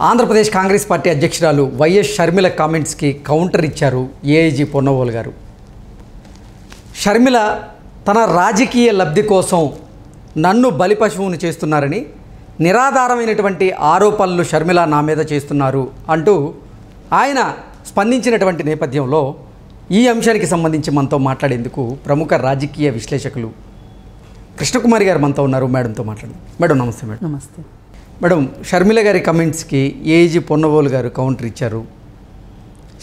Andhra Pradesh Congress party అధ్యక్షురాలు YS Sharmila కామెంట్స్కి counter ఇచ్చారు AIG Ponnavolu గారు. షర్మిల తన రాజకీయ లబ్ధి కోసం నన్ను బలిపశువుని చేస్తున్నారని, నిరాధారమైనటువంటి ఆరోపణలు షర్మిల నా మీద చేస్తున్నారు అంటూ ఆయన స్పందించినటువంటి నేపథ్యంలో ఈ అంశానికి సంబంధించి మనతో మాట్లాడేందుకు ప్రముఖ రాజకీయ విశ్లేషకులు కృష్ణకుమారి గారు మనతో ఉన్నారు. మేడంతో మాట్లాడండి. మేడం నమస్తే. మేడం నమస్తే. మేడం, షర్మిల గారి కమెంట్స్కి ఏఐజీ పొన్నవోలు గారు కౌంటర్ ఇచ్చారు.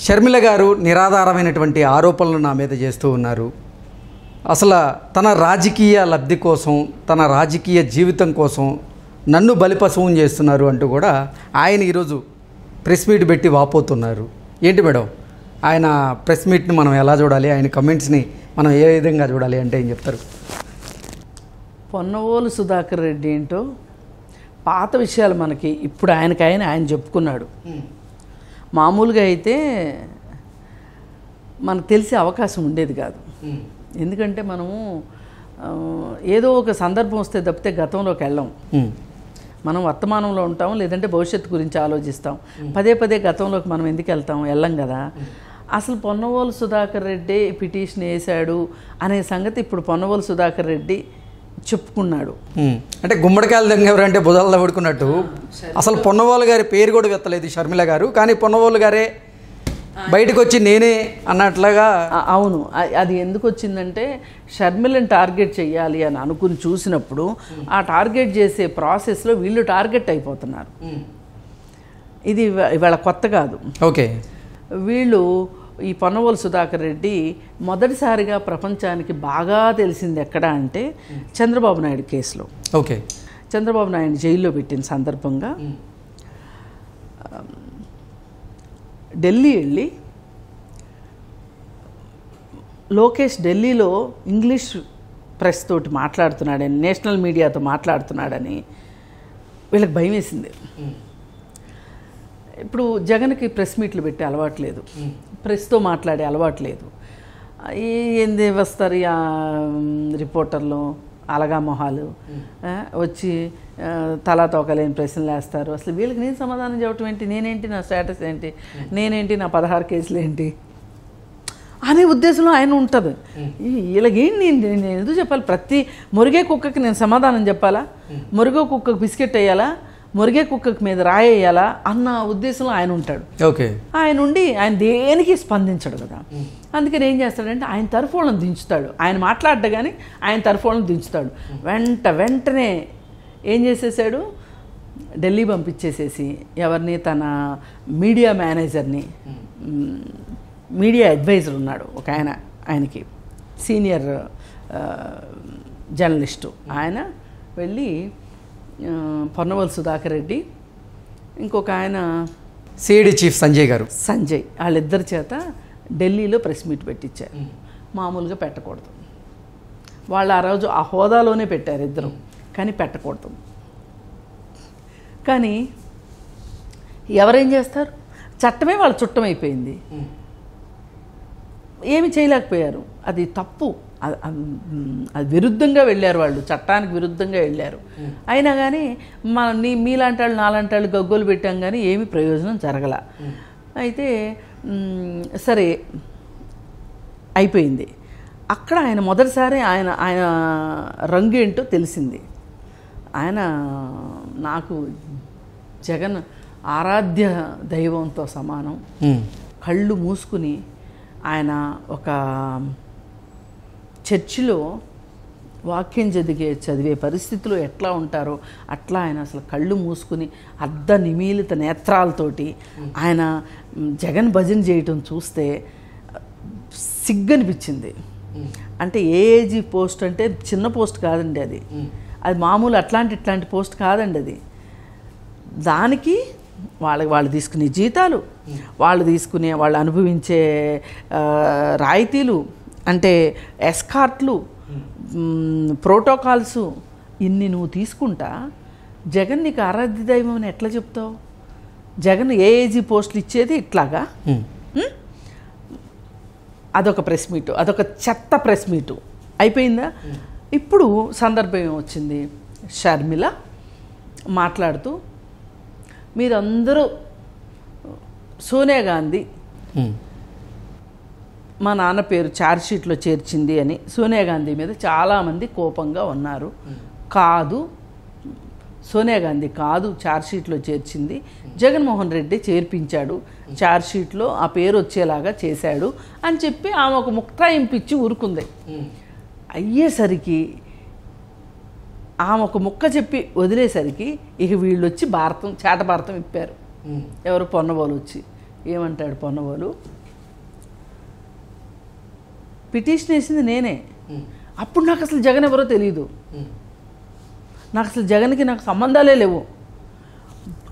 షర్మిల గారు నిరాధారమైనటువంటి ఆరోపణలు నా మీద చేస్తూ ఉన్నారు. అసలు తన రాజకీయ లబ్ధి కోసం, తన రాజకీయ జీవితం కోసం నన్ను బలిపశువుని చేస్తున్నారు అంటూ కూడా ఆయన ఈరోజు ప్రెస్ మీట్ పెట్టి వాపోతున్నారు. ఏంటి మేడం, ఆయన ప్రెస్ మీట్ని మనం ఎలా చూడాలి, ఆయన కమెంట్స్ని మనం ఏ విధంగా చూడాలి అంటే ఏం చెప్తారు? పొన్నవోలు సుధాకర్ రెడ్డి ఏంటో పాత విషయాలు మనకి ఇప్పుడు ఆయన చెప్పుకున్నాడు. మామూలుగా అయితే మనకు తెలిసే అవకాశం ఉండేది కాదు. ఎందుకంటే మనము ఏదో ఒక సందర్భం వస్తే తప్పితే గతంలోకి వెళ్ళాం. మనం వర్తమానంలో ఉంటాం, లేదంటే భవిష్యత్తు గురించి ఆలోచిస్తాం. పదే పదే గతంలోకి మనం ఎందుకు వెళ్ళం కదా. అసలు పొన్నవోలు సుధాకర్ రెడ్డి పిటిషన్ వేశాడు అనే సంగతి ఇప్పుడు పొన్నవోలు సుధాకర్ రెడ్డి చెప్పుకున్నాడు. అంటే గుమ్మడికాయల దగ్గర ఎవరంటే బుధాలలో పడుకున్నట్టు అసలు పొన్నవోలు గారి పేరు కూడా వెత్తలేదు షర్మిల గారు, కానీ పొన్నవోలు గారే బయటకు వచ్చి నేనే అన్నట్లుగా. అవును, అది ఎందుకు వచ్చిందంటే షర్మిలను టార్గెట్ చేయాలి అని అనుకుని చూసినప్పుడు ఆ టార్గెట్ చేసే ప్రాసెస్లో వీళ్ళు టార్గెట్ అయిపోతున్నారు. ఇది ఇవాళ కొత్త కాదు. ఓకే, వీళ్ళు ఈ పొన్నవోలు సుధాకర్ రెడ్డి మొదటిసారిగా ప్రపంచానికి బాగా తెలిసింది ఎక్కడ అంటే చంద్రబాబు నాయుడు కేసులో. ఓకే, చంద్రబాబు నాయుడు జైల్లో పెట్టిన సందర్భంగా ఢిల్లీ వెళ్ళి లోకేష్ ఢిల్లీలో ఇంగ్లీష్ ప్రెస్ తోటి మాట్లాడుతున్నాడని, నేషనల్ మీడియాతో మాట్లాడుతున్నాడని వీళ్ళకి భయం వేసింది. ఇప్పుడు జగన్కి ప్రెస్ మీట్లు పెట్టే అలవాటు లేదు, ప్రెస్తో మాట్లాడే అలవాటు లేదు. ఏంది వస్తారు రిపోర్టర్లు అలగా మొహాలు వచ్చి తలా తోకలేని ప్రశ్నలు వేస్తారు. అసలు వీళ్ళకి నేను సమాధానం చెప్పడం ఏంటి, నేనేంటి, నా స్టేటస్ ఏంటి, నేనేంటి, నా 16 కేసులు ఏంటి అనే ఉద్దేశంలో ఆయన ఉంటుంది. వీళ్ళకేంటి నేను ఎందుకు చెప్పాలి, ప్రతి మురిగే కుక్కకి నేను సమాధానం చెప్పాలా, మురిగే కుక్కకు బిస్కెట్ వేయాలా, మురిగే కుక్కకి మీద రాయేయాలా అన్న ఉద్దేశంలో ఆయన ఉంటాడు. ఓకే, ఆయన ఉండి ఆయన దేనికి స్పందించడు కదా. అందుకని ఏం చేస్తాడంటే ఆయన తరఫులను దించుతాడు. ఆయన మాట్లాడ్డా కానీ ఆయన తరఫులను దించుతాడు. వెంటనే ఏం చేసేసాడు, ఢిల్లీ పంపించేసేసి ఎవరిని, తన మీడియా మేనేజర్ని, మీడియా అడ్వైజర్ ఉన్నాడు ఒక ఆయనకి సీనియర్ జర్నలిస్టు, ఆయన వెళ్ళి పొన్నవోలు సుధాకర్ రెడ్డి, ఇంకొక ఆయన సిఐడి చీఫ్ సంజయ్, వాళ్ళిద్దరి చేత ఢిల్లీలో ప్రెస్ మీట్ పెట్టించారు. మామూలుగా పెట్టకూడదు, వాళ్ళు ఆ రోజు ఆ హోదాలోనే పెట్టారు ఇద్దరు, కానీ పెట్టకూడదు. కానీ ఎవరేం చేస్తారు, చట్టమే వాళ్ళ చుట్టమైపోయింది, ఏమి చేయలేకపోయారు. అది తప్పు, అది విరుద్ధంగా వెళ్ళారు, వాళ్ళు చట్టానికి విరుద్ధంగా వెళ్ళారు. అయినా కానీ మీలాంటి వాళ్ళు నాలాంటి వాళ్ళు గగ్గోలు పెట్టాం కానీ ఏమి ప్రయోజనం జరగల. అయితే సరే అయిపోయింది. అక్కడ ఆయన మొదటిసారి ఆయన రంగు ఏంటో తెలిసింది. ఆయన నాకు జగన్ ఆరాధ్య దైవంతో సమానం. కళ్ళు మూసుకుని ఆయన ఒక చర్చిలో వాక్యం చదివే పరిస్థితిలో ఎట్లా ఉంటారో అట్లా ఆయన అసలు కళ్ళు మూసుకుని అర్ధ నిమీలిత నేత్రాలతోటి ఆయన జగన్ భజన చేయటం చూస్తే సిగ్గనిపించింది. అంటే ఏఏజీ పోస్ట్ అంటే చిన్న పోస్ట్ కాదండి, అది మామూలు ఇట్లాంటి పోస్ట్ కాదండి. అది దానికి వాళ్ళు తీసుకునే జీతాలు, వాళ్ళు అనుభవించే రాయితీలు, అంటే ఎస్కార్ట్లు, ప్రోటోకాల్స్, ఇన్ని నువ్వు తీసుకుంటా జగన్ నీకు ఆరాధ్య దైవం అని ఎట్లా చెప్తావు? జగన్ ఏఏజీ పోస్టులు ఇచ్చేది ఇట్లాగా. అదొక ప్రెస్ మీటు, అదొక చెత్త ప్రెస్ మీటు అయిపోయిందా. ఇప్పుడు సందర్భం ఏమొచ్చింది, షర్మిల మాట్లాడుతూ మీరందరూ సోనియా గాంధీ మా నాన్న పేరు ఛార్జ్షీట్లో చేర్చింది అని సోనియా గాంధీ మీద చాలామంది కోపంగా ఉన్నారు. కాదు, సోనియా గాంధీ కాదు ఛార్జ్షీట్లో చేర్చింది, జగన్మోహన్ రెడ్డి చేర్పించాడు, ఛార్జ్షీట్లో ఆ పేరు వచ్చేలాగా చేశాడు అని చెప్పి ఆమె ఒక ముక్తాయింపు ఇచ్చి ఊరుకుంది. అయ్యేసరికి ఆమె ఒక ముక్క చెప్పి వదిలేసరికి ఇక వీళ్ళు వచ్చి చేట భారతం ఇప్పారు. ఎవరు? పొన్నబోలు వచ్చి ఏమంటాడు పొన్నబోలు, పిటిషన్ వేసింది నేనే, అప్పుడు నాకు అసలు జగన్ ఎవరో తెలియదు, నాకు అసలు జగన్కి నాకు సంబంధాలే లేవు,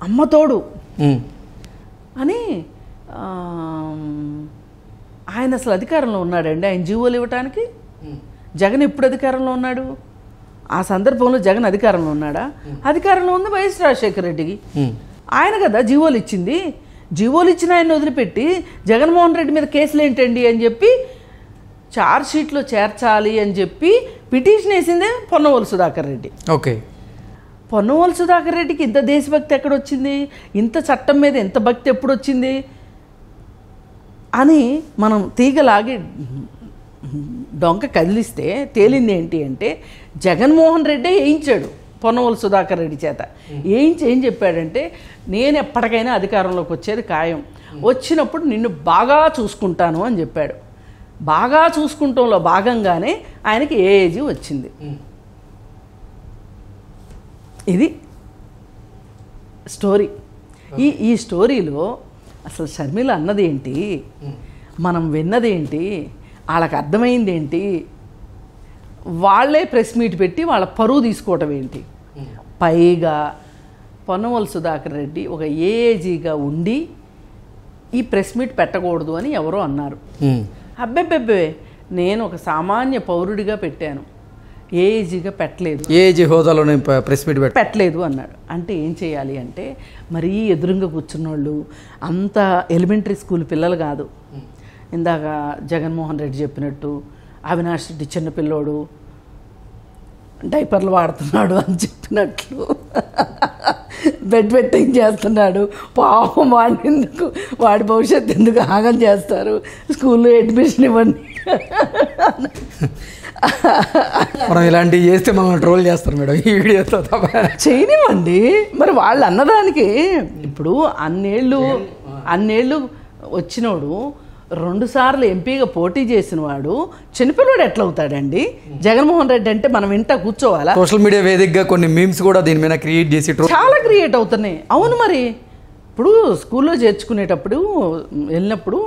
అమ్మ తోడు అని ఆయన అసలు అధికారంలో ఉన్నాడండి. ఆయన జీవోలు ఇవ్వటానికి జగన్ ఎప్పుడు అధికారంలో ఉన్నాడు? ఆ సందర్భంలో జగన్ అధికారంలో ఉన్నాడా? అధికారంలో ఉంది వైఎస్ రాజశేఖర రెడ్డికి. ఆయన కదా జీవోలు ఇచ్చింది. జీవోలు ఇచ్చిన ఆయన వదిలిపెట్టి జగన్మోహన్ రెడ్డి మీద కేసులు ఏంటండి అని చెప్పి ఛార్జ్షీట్లో చేర్చాలి అని చెప్పి పిటిషన్ వేసిందే పొన్నవోలు సుధాకర్ రెడ్డి. ఓకే, పొన్నవోలు సుధాకర్ రెడ్డికి ఇంత దేశభక్తి ఎక్కడొచ్చింది? ఇంత చట్టం మీద ఎంత భక్తి ఎప్పుడు వచ్చింది అని మనం తీగలాగి డొంక కదిలిస్తే తేలింది ఏంటి అంటే జగన్మోహన్ రెడ్డే వేయించాడు పొన్నవోలు సుధాకర్ రెడ్డి చేత. వేయించి ఏం చెప్పాడంటే, నేను ఎప్పటికైనా అధికారంలోకి వచ్చేది ఖాయం, వచ్చినప్పుడు నిన్ను బాగా చూసుకుంటాను అని చెప్పాడు. బాగా చూసుకుంటంలో భాగంగానే ఆయనకి ఏఏజీ వచ్చింది. ఇది స్టోరీ. ఈ స్టోరీలో అసలు షర్మిల అన్నది ఏంటి, మనం విన్నది ఏంటి, వాళ్ళకి అర్థమైంది ఏంటి, వాళ్ళే ప్రెస్ మీట్ పెట్టి వాళ్ళ పరువు తీసుకోవటం ఏంటి. పైగా పొన్నవోలు సుధాకర్ రెడ్డి ఒక ఏఏజీగా ఉండి ఈ ప్రెస్ మీట్ పెట్టకూడదు అని ఎవరో అన్నారు. అబ్బెబ్బెబ్బే, నేను ఒక సామాన్య పౌరుడిగా పెట్టాను, ఏఏజీగా పెట్టలేదు, ఏఏజీ హోదాలో ప్రెస్ మీట్ పెట్టలేదు అన్నాడు. అంటే ఏం చేయాలి అంటే, మరీ ఎదురుగా కూర్చున్న వాళ్ళు అంత ఎలిమెంటరీ స్కూల్ పిల్లలు కాదు. ఇందాక జగన్మోహన్ రెడ్డి చెప్పినట్టు అవినాష్ రెడ్డి చిన్నపిల్లోడు డైపర్లు వాడుతున్నాడు అని చెప్పినట్లు బెడ్ వెట్టింగ్ చేస్తున్నాడు, పాపం వాడి ఎందుకు, వాడి భవిష్యత్తు ఎందుకు ఆగం చేస్తారు, స్కూల్లో అడ్మిషన్ ఇవ్వండి. మనం ఇలాంటివి చేస్తే మనం ట్రోల్ చేస్తారు మేడం ఈ వీడియోతో. చేయనివ్వండి, మరి వాళ్ళు అన్నదానికి ఇప్పుడు అన్నేళ్ళు వచ్చినోడు 2 సార్లు ఎంపీగా పోటీ చేసిన వాడు చిన్నపిల్లవాడు ఎట్లా అవుతాడండి? జగన్మోహన్ రెడ్డి అంటే మనం ఇంట కూర్చోవాలా? సోషల్ మీడియా వేదికగా కొన్ని మీమ్స్ కూడా దీని మీద క్రియేట్ చేసి చాలా క్రియేట్ అవుతున్నాయి. అవును, మరి ఇప్పుడు స్కూల్లో చేర్చుకునేటప్పుడు వెళ్ళినప్పుడు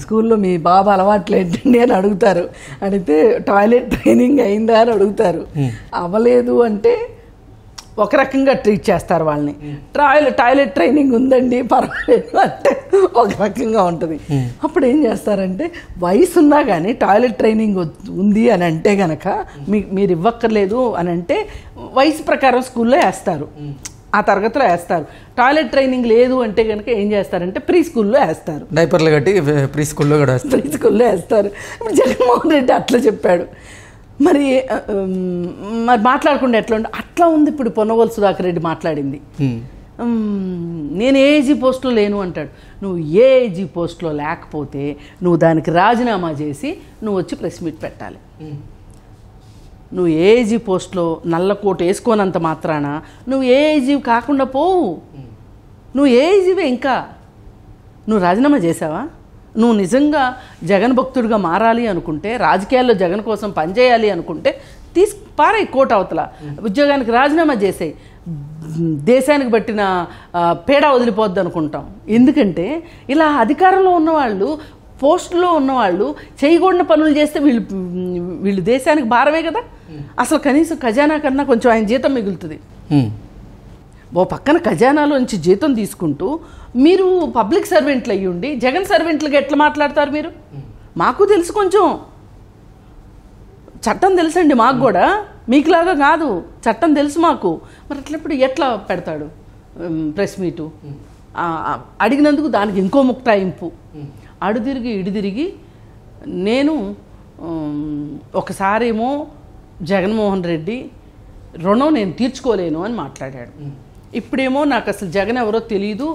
స్కూల్లో మీ బాబు అలవాట్లు ఏంటండి అని అడుగుతారు. అడిగితే టాయిలెట్ ట్రైనింగ్ అయిందా అని అడుగుతారు. అవ్వలేదు అంటే ఒక రకంగా ట్రీట్ చేస్తారు వాళ్ళని. టాయిలెట్ ట్రైనింగ్ ఉందండి పర్వాలేదు అంటే ఒక రకంగా ఉంటుంది. అప్పుడు ఏం చేస్తారంటే, వయసు ఉన్నా కానీ టాయిలెట్ ట్రైనింగ్ ఉంది అని అంటే కనుక మీరు ఇవ్వక్కర్లేదు అని అంటే వయసు ప్రకారం స్కూల్లో వేస్తారు, ఆ తరగతిలో వేస్తారు. టాయిలెట్ ట్రైనింగ్ లేదు అంటే కనుక ఏం చేస్తారంటే ప్రీ స్కూల్లో వేస్తారు, డైపర్లు కట్టి ప్రీ స్కూల్లో వేస్తారు. ఇప్పుడు జగన్మోహన్ రెడ్డి అట్లా చెప్పాడు. మరి మాట్లాడకుండా ఎట్లా ఉండి అట్లా ఉంది. ఇప్పుడు పొన్నవోలు సుధాకర్ రెడ్డి మాట్లాడింది, నేను ఏఏజీ పోస్టులో లేను అంటాడు. నువ్వు ఏఏజీ పోస్టులో లేకపోతే నువ్వు దానికి రాజీనామా చేసి నువ్వు వచ్చి ప్రెస్ మీట్ పెట్టాలి. నువ్వు ఏఏజీ పోస్టులో నల్ల కోటు వేసుకోనంత మాత్రాన నువ్వు ఏఏజీ కాకుండా పోవు. నువ్వు ఏఏజీవే. ఇంకా నువ్వు రాజీనామా చేసావా? నువ్వు నిజంగా జగన్ భక్తుడిగా మారాలి అనుకుంటే, రాజకీయాల్లో జగన్ కోసం పనిచేయాలి అనుకుంటే పారే కోట అవతల ఉద్యోగానికి రాజీనామా చేసేయి. దేశానికి పట్టిన పేడ వదిలిపోద్ది అనుకుంటాం. ఎందుకంటే ఇలా అధికారంలో ఉన్నవాళ్ళు, పోస్టులో ఉన్నవాళ్ళు చేయకూడని పనులు చేస్తే వీళ్ళు దేశానికి భారమే కదా. అసలు కనీసం ఖజానా కన్నా కొంచెం ఆయన జీతం మిగులుతుంది. ఓ పక్కన ఖజానాలోంచి జీతం తీసుకుంటూ మీరు పబ్లిక్ సర్వెంట్లు అయ్యి ఉండి జగన్ సర్వెంట్లుగా ఎట్లా మాట్లాడతారు మీరు? మాకు తెలుసు, కొంచెం చట్టం తెలుసండి మాకు కూడా, మీకులాగా కాదు, చట్టం తెలుసు మాకు. మరి అట్లప్పుడు ఎట్లా పెడతాడు ప్రెస్ మీటు? అడిగినందుకు దానికి ఇంకో ముక్తాయింపు. అడుదిరిగి ఇడిదిరిగి నేను ఒకసారేమో జగన్మోహన్ రెడ్డి రుణం నేను తీర్చుకోలేను అని మాట్లాడాడు. ఇప్పుడేమో నాకు అసలు జగన్ ఎవరో తెలియదు,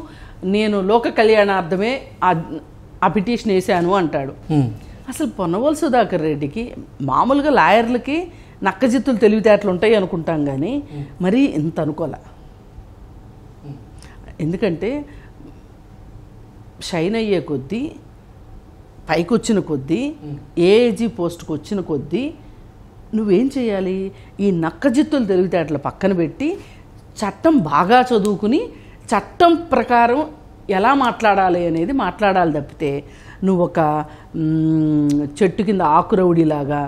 నేను లోక కళ్యాణార్థమే ఆ పిటిషన్ వేసాను అంటాడు. అసలు పొన్నవోలు సుధాకర్ రెడ్డికి మామూలుగా లాయర్లకి నక్కజిత్తులు తెలివితేటలు ఉంటాయి అనుకుంటాం, కానీ మరీ ఇంత అనుకోలే. ఎందుకంటే షైన్ అయ్యే కొద్దీ, పైకి వచ్చిన కొద్దీ, ఏఏజీ పోస్ట్కి వచ్చిన కొద్దీ నువ్వేం చేయాలి? ఈ నక్కజిత్తులు తెలివితేటలు పక్కన పెట్టి చట్టం బాగా చదువుకుని చట్టం ప్రకారం ఎలా మాట్లాడాలి అనేది మాట్లాడాలి తప్పితే నువ్వు ఒక చెట్టు కింద ఆకురవుడిలాగా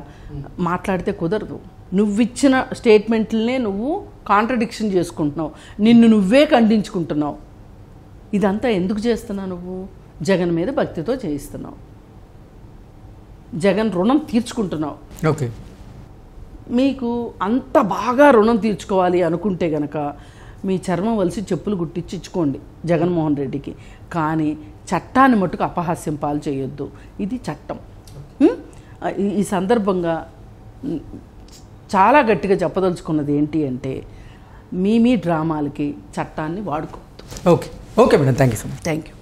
మాట్లాడితే కుదరదు. నువ్విచ్చిన స్టేట్మెంట్లనే నువ్వు కాంట్రడిక్షన్ చేసుకుంటున్నావు, నిన్ను నువ్వే ఖండించుకుంటున్నావు. ఇదంతా ఎందుకు చేస్తున్నావు? నువ్వు జగన్ మీద భక్తితో చేయిస్తున్నావు, జగన్ రుణం తీర్చుకుంటున్నావు. ఓకే, మీకు అంత బాగా రుణం తీర్చుకోవాలి అనుకుంటే గనక మీ చర్మం వలిసి చెప్పులు గుట్టించి ఇచ్చుకోండి జగన్మోహన్ రెడ్డికి, కానీ చట్టాన్ని మట్టుకు అపహాస్యం పాలు చేయొద్దు. ఇది చట్టం. ఈ సందర్భంగా చాలా గట్టిగా చెప్పదలుచుకున్నది ఏంటి అంటే, మీ డ్రామాలకి చట్టాన్ని వాడుకోవద్దు. Okay okay madam, thank you so much. Thank you.